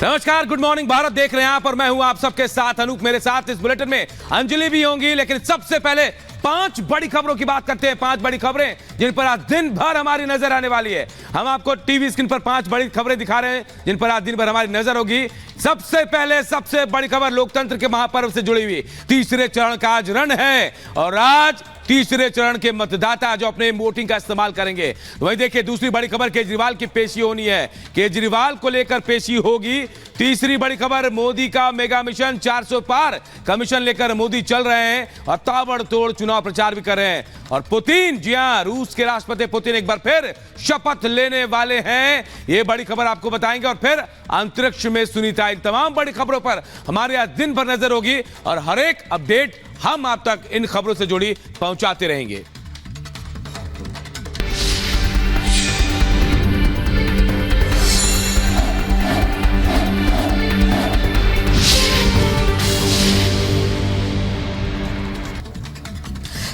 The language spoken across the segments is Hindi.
नमस्कार, गुड मॉर्निंग भारत देख रहे हैं आप और मैं हूं आप सबके साथ अनूप। मेरे साथ इस बुलेटिन में अंजलि भी होंगी, लेकिन सबसे पहले 5 बड़ी खबरों की बात करते हैं। 5 बड़ी खबरें जिन पर आज दिन भर हमारी नजर आने वाली है। हम आपको टीवी स्क्रीन पर 5 बड़ी खबरें दिखा रहे हैं जिन पर आज दिन भर हमारी नजर होगी। सबसे पहले सबसे बड़ी खबर लोकतंत्र के महापर्व से जुड़ी हुई तीसरे चरण का आज रण है और आज तीसरे चरण के मतदाता जो अपने वोटिंग का इस्तेमाल करेंगे। वहीं देखिए दूसरी बड़ी खबर केजरीवाल की पेशी होनी है, केजरीवाल को लेकर पेशी होगी। तीसरी बड़ी खबर मोदी का मेगा मिशन 400 पार कमीशन लेकर मोदी चल रहे हैं और ताबड़तोड़ चुनाव प्रचार भी कर रहे हैं। और पुतिन, जी हां, रूस के राष्ट्रपति पुतिन एक बार फिर शपथ लेने वाले हैं। ये बड़ी खबर आपको बताएंगे। और फिर अंतरिक्ष में सुनीता, इन तमाम बड़ी खबरों पर हमारे आज दिन भर नजर होगी और हर एक अपडेट हम आप तक इन खबरों से जुड़ी पहुंचाते रहेंगे।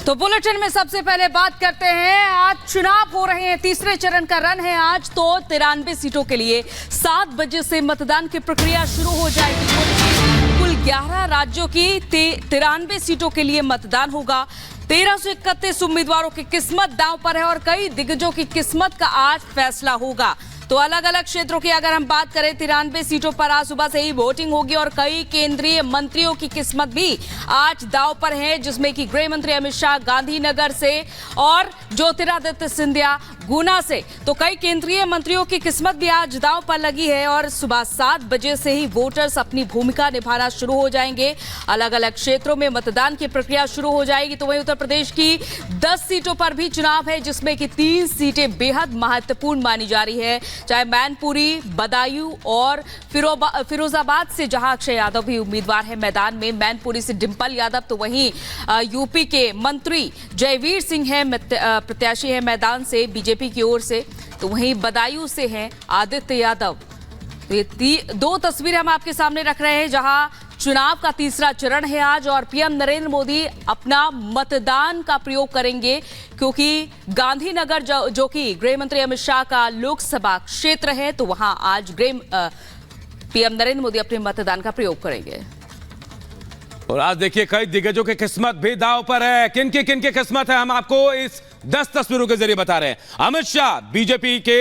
तो बुलेटिन में सबसे पहले बात करते हैं, आज चुनाव हो रहे हैं, तीसरे चरण का रन है आज। तो 93 सीटों के लिए 7 बजे से मतदान की प्रक्रिया शुरू हो जाएगी। कुल 11 राज्यों की 93 सीटों के लिए मतदान होगा। 1331 उम्मीदवारों की किस्मत दांव पर है और कई दिग्गजों की किस्मत का आज फैसला होगा। तो अलग अलग क्षेत्रों की अगर हम बात करें, 93 सीटों पर आज सुबह से ही वोटिंग होगी और कई केंद्रीय मंत्रियों की किस्मत भी आज दांव पर है, जिसमें कि गृह मंत्री अमित शाह गांधीनगर से और ज्योतिरादित्य सिंधिया गुना से। तो कई केंद्रीय मंत्रियों की किस्मत भी आज दांव पर लगी है और सुबह 7 बजे से ही वोटर्स अपनी भूमिका निभाना शुरू हो जाएंगे। अलग अलग क्षेत्रों में मतदान की प्रक्रिया शुरू हो जाएगी। तो वहीं उत्तर प्रदेश की 10 सीटों पर भी चुनाव है, जिसमें कि 3 सीटें बेहद महत्वपूर्ण मानी जा रही है, चाहे मैनपुरी, बदायूं और फिरोजाबाद से, जहां अक्षय यादव भी उम्मीदवार है मैदान में। मैनपुरी से डिंपल यादव, तो वहीं यूपी के मंत्री जयवीर सिंह है प्रत्याशी है मैदान से बीजेपी की ओर से। तो वहीं बदायूं से हैं आदित्य यादव। तो ये 2 तस्वीरें हम आपके सामने रख रहे हैं, जहां चुनाव का तीसरा चरण है आज और पीएम नरेंद्र मोदी अपना मतदान का प्रयोग करेंगे, क्योंकि गांधीनगर जो कि गृह मंत्री अमित शाह का लोकसभा क्षेत्र है, तो वहां आज पीएम नरेंद्र मोदी अपने मतदान का प्रयोग करेंगे। और आज देखिए कई दिग्गजों की किस्मत भी दांव पर है। किन की किस्मत है हम आपको इस 10 तस्वीरों के जरिए बता रहे हैं। अमित शाह बीजेपी के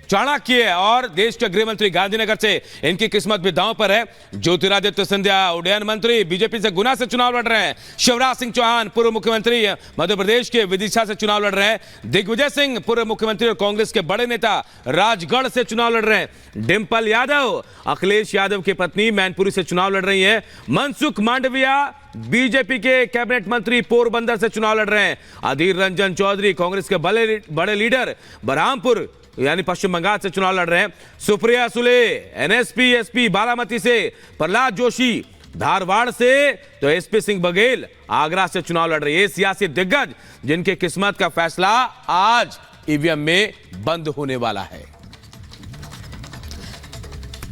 चाणक्य और देश के गृह मंत्री गांधीनगर से, इनकी किस्मत भी दांव पर है। ज्योतिरादित्य सिंधिया उड्डयन मंत्री बीजेपी से गुना से चुनाव लड़ रहे हैं। शिवराज सिंह चौहान पूर्व मुख्यमंत्री मध्य प्रदेश के विदिशा से चुनाव लड़ रहे हैं। दिग्विजय सिंह पूर्व मुख्यमंत्री और कांग्रेस के बड़े नेता राजगढ़ से चुनाव लड़ रहे हैं। डिंपल यादव अखिलेश यादव की पत्नी मैनपुरी से चुनाव लड़ रही है। मनसुख मांडविया बीजेपी के कैबिनेट मंत्री पोरबंदर से चुनाव लड़ रहे हैं। अधीर रंजन चौधरी कांग्रेस के बड़े लीडर बरहामपुर यानी पश्चिम बंगाल से चुनाव लड़ रहे हैं। सुप्रिया सुले एनएसपी एसपी बारामती से, प्रहलाद जोशी धारवाड़ से, तो एसपी सिंह बघेल आगरा से चुनाव लड़ रहे हैं। ये सियासी दिग्गज जिनके किस्मत का फैसला आज ईवीएम में बंद होने वाला है।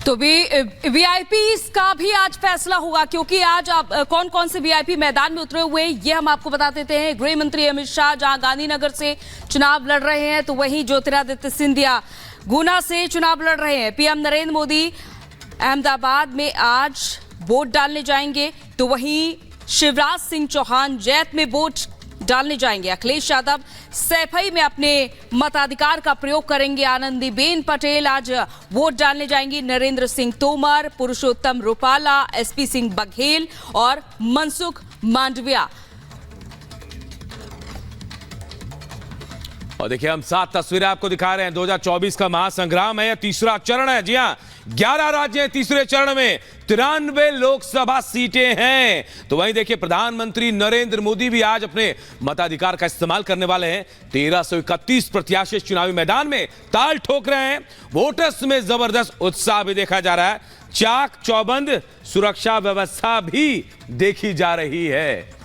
तो वीआईपी का भी आज फैसला होगा, क्योंकि आज आप कौन कौन से वीआईपी मैदान में उतरे हुए ये हम आपको बता देते हैं। गृह मंत्री अमित शाह जहां गांधीनगर से चुनाव लड़ रहे हैं, तो वहीं ज्योतिरादित्य सिंधिया गुना से चुनाव लड़ रहे हैं। पीएम नरेंद्र मोदी अहमदाबाद में आज वोट डालने जाएंगे, तो वहीं शिवराज सिंह चौहान जैत में वोट डालने जाएंगे। अखिलेश यादव सैफई में अपने मताधिकार का प्रयोग करेंगे। आनंदीबेन पटेल आज वोट डालने जाएंगी। नरेंद्र सिंह तोमर, पुरुषोत्तम रुपाला, एसपी सिंह बघेल और मनसुख मांडविया। और देखिए हम 7 तस्वीरें आपको दिखा रहे हैं। 2024 का महासंग्राम है, तीसरा चरण है। जी हां, 11 राज्य हैं तीसरे चरण में, 93 लोकसभा सीटें हैं। तो वहीं देखिए प्रधानमंत्री नरेंद्र मोदी भी आज अपने मताधिकार का इस्तेमाल करने वाले हैं। 1331 प्रत्याशी चुनावी मैदान में ताल ठोक रहे हैं। वोटर्स में जबरदस्त उत्साह भी देखा जा रहा है। चाक चौबंद सुरक्षा व्यवस्था भी देखी जा रही है।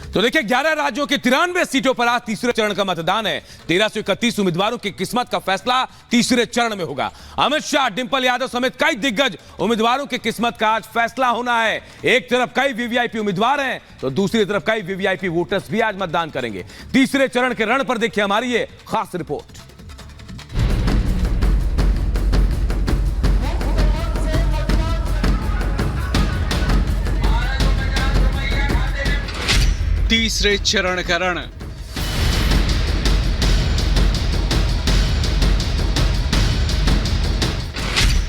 तो देखिए 11 राज्यों के 93 सीटों पर आज तीसरे चरण का मतदान है। 1331 उम्मीदवारों की किस्मत का फैसला तीसरे चरण में होगा। अमित शाह, डिंपल यादव समेत कई दिग्गज उम्मीदवारों की किस्मत का आज फैसला होना है। एक तरफ कई वीवीआईपी उम्मीदवार हैं, तो दूसरी तरफ कई वीवीआईपी वोटर्स भी आज मतदान करेंगे। तीसरे चरण के रण पर देखिए हमारी ये खास रिपोर्ट। तीसरे चरण का रण।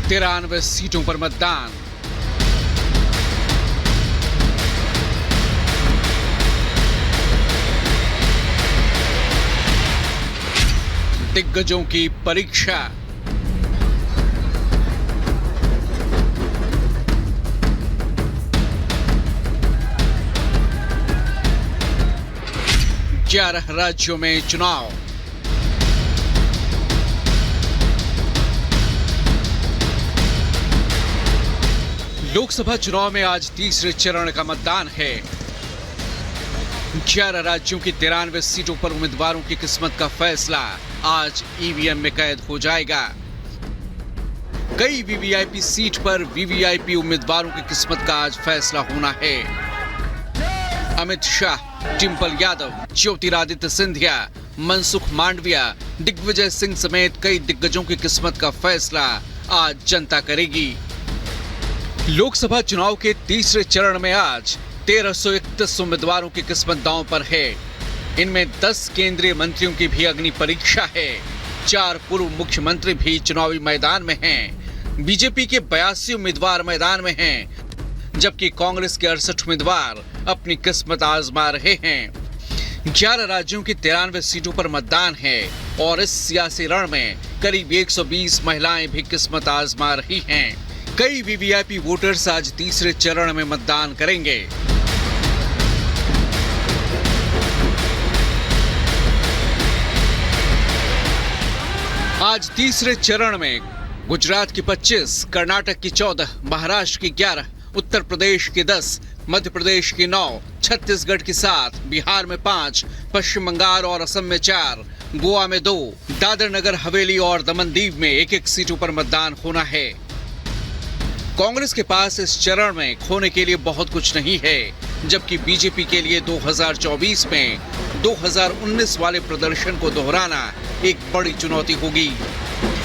तिरानवे सीटों पर मतदान। दिग्गजों की परीक्षा। ग्यारह राज्यों में चुनाव। लोकसभा चुनाव में आज तीसरे चरण का मतदान है। 11 राज्यों की 93 सीटों पर उम्मीदवारों की किस्मत का फैसला आज ईवीएम में कैद हो जाएगा। कई वीवीआईपी सीट पर वीवीआईपी उम्मीदवारों की किस्मत का आज फैसला होना है। अमित शाह, डिंपल यादव, ज्योतिरादित्य सिंधिया, मनसुख मांडविया, दिग्विजय सिंह समेत कई दिग्गजों की किस्मत का फैसला आज जनता करेगी। लोकसभा चुनाव के तीसरे चरण में आज 1331 उम्मीदवारों की किस्मत दांव पर है। इनमें 10 केंद्रीय मंत्रियों की भी अग्नि परीक्षा है। 4 पूर्व मुख्यमंत्री भी चुनावी मैदान में हैं। बीजेपी के 82 उम्मीदवार मैदान में हैं, जबकि कांग्रेस के 68 उम्मीदवार अपनी किस्मत आजमा रहे हैं। 11 राज्यों की 93 सीटों पर मतदान है और इस सियासी रण में करीब 120 महिलाएं भी किस्मत आजमा रही हैं। कई वीवीआईपी वोटर्स आज तीसरे चरण में मतदान करेंगे। आज तीसरे चरण में गुजरात की 25, कर्नाटक की 14, महाराष्ट्र की 11, उत्तर प्रदेश की 10, मध्य प्रदेश की 9, छत्तीसगढ़ की 7, बिहार में 5, पश्चिम बंगाल और असम में 4, गोवा में 2, दादर नगर हवेली और दमन दीव में 1-1 सीटों पर मतदान होना है। कांग्रेस के पास इस चरण में खोने के लिए बहुत कुछ नहीं है, जबकि बीजेपी के लिए 2024 में 2019 वाले प्रदर्शन को दोहराना एक बड़ी चुनौती होगी।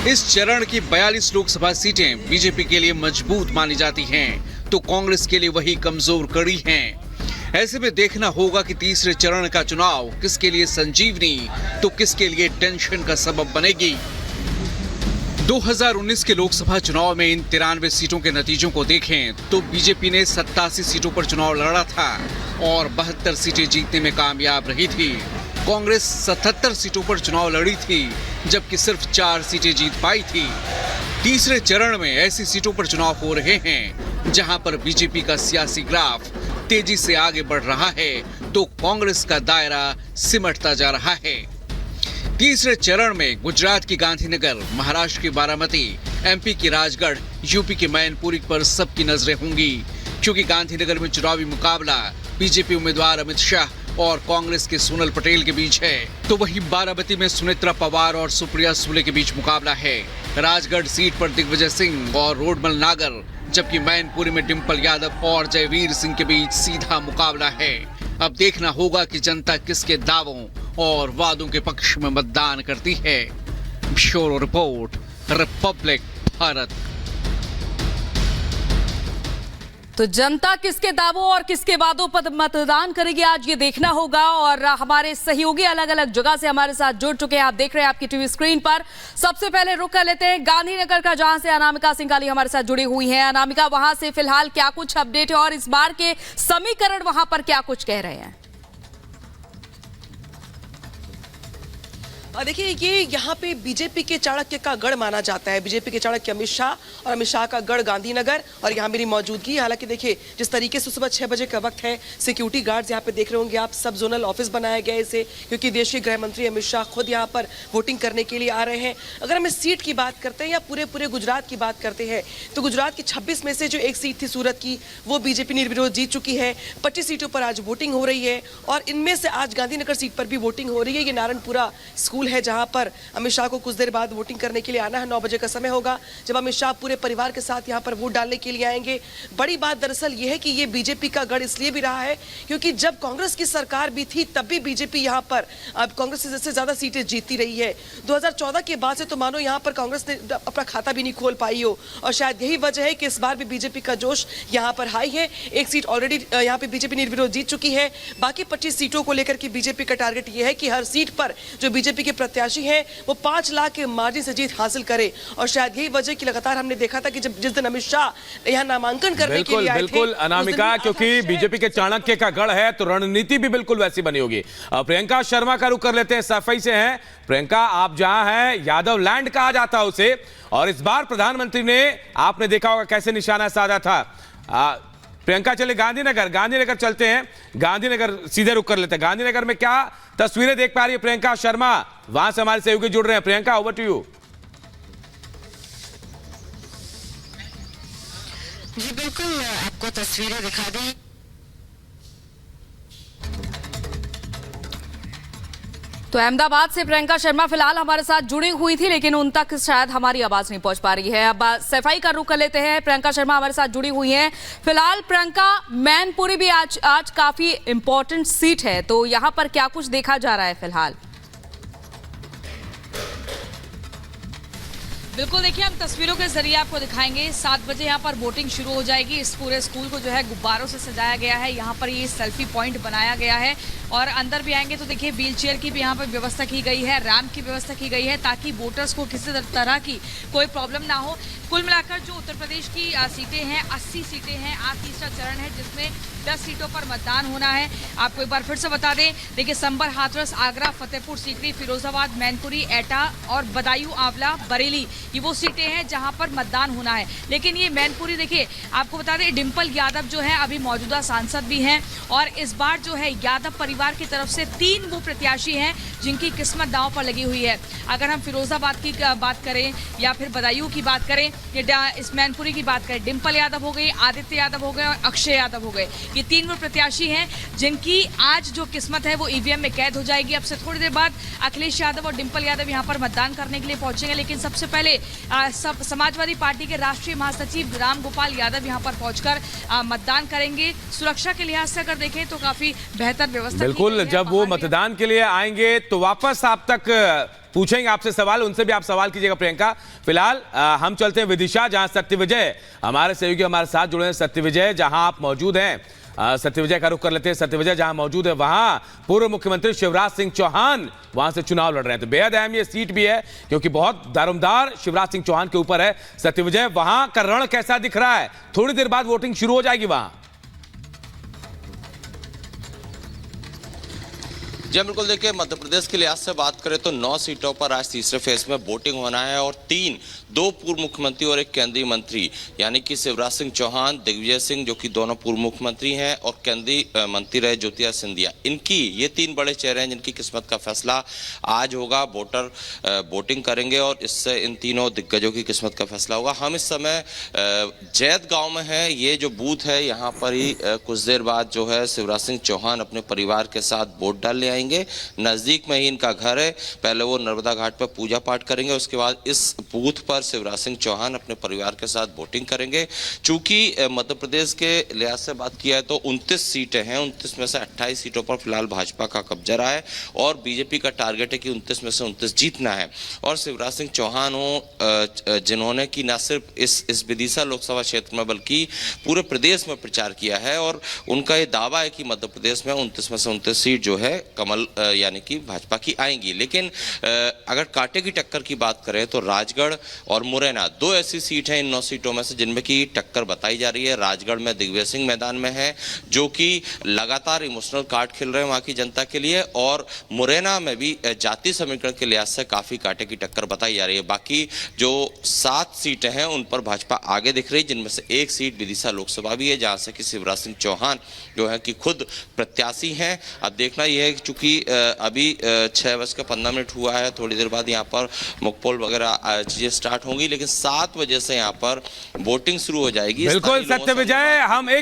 इस चरण की 42 लोकसभा सीटें बीजेपी के लिए मजबूत मानी जाती हैं, तो कांग्रेस के लिए वही कमजोर कड़ी हैं। ऐसे में देखना होगा कि तीसरे चरण का चुनाव किसके लिए संजीवनी तो किसके लिए टेंशन का सबब बनेगी। 2019 के लोकसभा चुनाव में इन 93 सीटों के नतीजों को देखें तो बीजेपी ने 87 सीटों पर चुनाव लड़ा था और 72 सीटें जीतने में कामयाब रही थी। कांग्रेस 77 सीटों पर चुनाव लड़ी थी, जबकि सिर्फ 4 सीटें जीत पाई थी। तीसरे चरण में ऐसी सीटों पर चुनाव हो रहे हैं जहां पर बीजेपी का सियासी ग्राफ तेजी से आगे बढ़ रहा है, तो कांग्रेस का दायरा सिमटता जा रहा है। तीसरे चरण में गुजरात की गांधीनगर, महाराष्ट्र की बारामती, एमपी की राजगढ़, यूपी की मैनपुरी पर सबकी नजरें होंगी, क्योंकि गांधीनगर में चुनावी मुकाबला बीजेपी उम्मीदवार अमित शाह और कांग्रेस के सोनल पटेल के बीच है, तो वहीं बारामती में सुनेत्रा पवार और सुप्रिया सुले के बीच मुकाबला है। राजगढ़ सीट पर दिग्विजय सिंह और रोडमल नागर, जबकि मैनपुरी में डिंपल यादव और जयवीर सिंह के बीच सीधा मुकाबला है। अब देखना होगा कि जनता किसके दावों और वादों के पक्ष में मतदान करती है। Bureau report, Republic Bharat. तो जनता किसके दावों और किसके वादों पर मतदान करेगी, आज ये देखना होगा। और हमारे सहयोगी अलग अलग जगह से हमारे साथ जुड़ चुके हैं, आप देख रहे हैं आपकी टीवी स्क्रीन पर। सबसे पहले रुक कर लेते हैं गांधीनगर का, जहां से अनामिका सिंघाली हमारे साथ जुड़ी हुई हैं। अनामिका, वहां से फिलहाल क्या कुछ अपडेट है और इस बार के समीकरण वहां पर क्या कुछ कह रहे हैं? देखिए, ये यहाँ पे बीजेपी के चाणक्य का गढ़ माना जाता है। बीजेपी के चाणक्य अमित शाह और अमित शाह का गढ़ गांधीनगर, और यहाँ मेरी मौजूदगी। हालांकि देखिए, जिस तरीके से सुबह 6 बजे का वक्त है, सिक्योरिटी गार्ड्स यहाँ पे देख रहे होंगे आप, सब जोनल ऑफिस बनाया गया है इसे, क्योंकि देश के गृह मंत्री अमित शाह खुद यहाँ पर वोटिंग करने के लिए आ रहे हैं। अगर हम इस सीट की बात करते हैं या पूरे गुजरात की बात करते हैं, तो गुजरात की 26 में से जो एक सीट थी सूरत की, वो बीजेपी निर्विरोध जीत चुकी है। 25 सीटों पर आज वोटिंग हो रही है और इनमें से आज गांधीनगर सीट पर भी वोटिंग हो रही है। ये नारायणपुरा स्कूल है जहां पर अमित शाह को कुछ देर बाद वोटिंग करने के लिए आना है। 9 बजे का समय होगा जब अमित शाह पूरे परिवार के साथ यहां पर वोट डालने के लिए आएंगे। बड़ी बात दरअसल ये है कि ये बीजेपी का गढ़ इसलिए भी रहा है क्योंकि जब कांग्रेस की सरकार भी थी तब भी बीजेपी यहां पर अब कांग्रेस से ज्यादा सीटें जीतती रही है। 2014 के बाद से तो मानो यहां पर कांग्रेस ने अपना खाता भी नहीं खोल पाई हो, और शायद यही वजह है कि इस बार भी बीजेपी का जोश यहां पर हाई है। एक सीट ऑलरेडी यहां पे बीजेपी निर्विरोध जीत चुकी है। बाकी 25 सीटों को लेकर के बीजेपी का टारगेट यह है कि हर सीट पर जो बीजेपी के प्रत्याशी हैं वो 5 लाख के मार्जिन से जीत हासिल करे, और शायद यही वजह कि लगातार हमने देखा था कि जब जिस दिन अमित शाह यहां नामांकन करने के लिए आए थे, बिल्कुल अनामिका, क्योंकि बीजेपी के चाणक्य का गढ़ है तो रणनीति भी बिल्कुल वैसी बनी होगी। प्रियंका शर्मा का रुख कर लेते हैं, सफाई से हैं। प्रियंका, आप जहां हैं यादव लैंड कहा जाता है उसे, और इस बार प्रधानमंत्री ने, आपने देखा होगा कैसे निशाना साधा था। प्रियंका चले गांधीनगर चलते हैं, गांधीनगर सीधे रुक कर लेते हैं। गांधीनगर में क्या तस्वीरें देख पा रही है प्रियंका शर्मा? वहां से हमारे सहयोगी जुड़ रहे हैं। Priyanka, over to you. जी बिल्कुल, आपको तस्वीरें दिखा दी। तो अहमदाबाद से प्रियंका शर्मा फिलहाल हमारे साथ जुड़ी हुई थी, लेकिन उन तक शायद हमारी आवाज नहीं पहुंच पा रही है। अब सफाई का रुख कर लेते हैं। प्रियंका शर्मा हमारे साथ जुड़ी हुई हैं। फिलहाल प्रियंका, मैनपुरी भी आज काफी इंपॉर्टेंट सीट है, तो यहां पर क्या कुछ देखा जा रहा है फिलहाल? बिल्कुल, देखिए हम तस्वीरों के जरिए आपको दिखाएंगे। 7 बजे यहाँ पर वोटिंग शुरू हो जाएगी। इस पूरे स्कूल को जो है गुब्बारों से सजाया गया है। यहाँ पर ये सेल्फी पॉइंट बनाया गया है, और अंदर भी आएंगे तो देखिए व्हील चेयर की भी यहाँ पर व्यवस्था की गई है, रैंप की व्यवस्था की गई है, ताकि वोटर्स को किसी तरह की कोई प्रॉब्लम ना हो। कुल मिलाकर जो उत्तर प्रदेश की सीटें हैं, 80 सीटें हैं। आज तीसरा चरण है जिसमें 10 सीटों पर मतदान होना है। आपको एक बार फिर से बता दें, देखिए संभर, हाथरस, आगरा, फतेहपुर सीकरी, फिरोजाबाद, मैनपुरी, एटा और बदायूं, आंवला, बरेली, ये वो सीटें हैं जहां पर मतदान होना है। लेकिन ये मैनपुरी, देखिए आपको बता दें, डिंपल यादव जो है अभी मौजूदा सांसद भी हैं, और इस बार जो है यादव परिवार की तरफ से 3 वो प्रत्याशी हैं जिनकी किस्मत दांव पर लगी हुई है। अगर हम फिरोजाबाद की बात करें या फिर बदायूं की बात करें, इस मैनपुरी की बात करें, डिंपल यादव हो गई, आदित्य यादव हो गए और अक्षय यादव हो गए। ये 3 वो प्रत्याशी हैं जिनकी आज जो किस्मत है वो ईवीएम में कैद हो जाएगी। अब से थोड़ी देर बाद अखिलेश यादव और डिंपल यादव यहाँ पर मतदान करने के लिए पहुंचेंगे, लेकिन सबसे पहले समाजवादी पार्टी के राष्ट्रीय महासचिव राम गोपाल यादव यहाँ पर पहुंचकर मतदान करेंगे। सुरक्षा के लिहाज से अगर देखें तो काफी बेहतर व्यवस्था। बिल्कुल, जब वो मतदान के लिए आएंगे तो वापस आप तक पूछेंगे आपसे सवाल, उनसे भी आप सवाल कीजिएगा प्रियंका। फिलहाल हम चलते हैं विदिशा, जहां सत्यविजय हमारे सहयोगी हमारे साथ जुड़े हैं। सत्यविजय, जहां आप मौजूद हैं, सत्यविजय का रुख कर लेते हैं। सत्यविजय जहां मौजूद है वहां पूर्व मुख्यमंत्री शिवराज सिंह चौहान वहां से चुनाव लड़ रहे हैं, तो बेहद अहम ये सीट भी है क्योंकि बहुत दारोमदार शिवराज सिंह चौहान के ऊपर है। सत्यविजय, वहां का रण कैसा दिख रहा है? थोड़ी देर बाद वोटिंग शुरू हो जाएगी वहां। जी बिल्कुल, देखिए मध्य प्रदेश के लिहाज से बात करें तो 9 सीटों पर आज तीसरे फेज में वोटिंग होना है, और 2 पूर्व मुख्यमंत्री और 1 केंद्रीय मंत्री, यानी कि शिवराज सिंह चौहान, दिग्विजय सिंह जो कि दोनों पूर्व मुख्यमंत्री हैं, और केंद्रीय मंत्री रहे ज्योतिरादित्य सिंधिया, इनकी ये 3 बड़े चेहरे हैं जिनकी किस्मत का फैसला आज होगा। वोटर वोटिंग करेंगे और इससे इन तीनों दिग्गजों की किस्मत का फैसला होगा। हम इस समय जैद गाँव में है, ये जो बूथ है यहाँ पर ही कुछ देर बाद जो है शिवराज सिंह चौहान अपने परिवार के साथ वोट डालने आएंगे। नजदीक में ही इनका घर है। पहले वो नर्मदा घाट पर पूजा पाठ करेंगे, उसके बाद इस बूथ पर शिवराज सिंह चौहान अपने परिवार के साथ वोटिंग करेंगे। चूंकि मध्य प्रदेश के लिहाज से बात किया है तो 29 सीटें हैं, 29 में से 28 सीटों पर फिलहाल भाजपा का कब्जा रहा है, और बीजेपी का टारगेट है कि 29 में से 29 जीतना है। और शिवराज सिंह चौहान हो जिन्होंने कि न सिर्फ इस विदिशा लोकसभा क्षेत्र में बल्कि पूरे प्रदेश में प्रचार किया है, और उनका ये दावा है कि मध्य प्रदेश में 29 में से 29 सीट जो है कमल यानी कि भाजपा की आएंगी। लेकिन अगर कांटे की टक्कर की बात करें तो राजगढ़ और मुरैना 2 ऐसी सीट हैं इन 9 सीटों में से जिनमें की टक्कर बताई जा रही है। राजगढ़ में दिग्विजय सिंह मैदान में है, जो कि लगातार इमोशनल कार्ड खेल रहे हैं वहां की जनता के लिए, और मुरैना में भी जाति समीकरण के लिहाज से काफी कांटे की टक्कर बताई जा रही है। बाकी जो 7 सीटें हैं उन पर भाजपा आगे दिख रही है, जिनमें से 1 सीट विदिशा लोकसभा भी है, जहां से कि शिवराज सिंह चौहान जो है कि खुद प्रत्याशी हैं। अब देखना यह है कि चूंकि अभी 6:15 हुआ है, थोड़ी देर बाद यहाँ पर मुकपोल वगैरह चीजें स्टार्ट होंगी, लेकिन 7 बजे से यहाँ पर वोटिंग शुरू हो जाएगी। बिल्कुल सत्यविजय, हम एक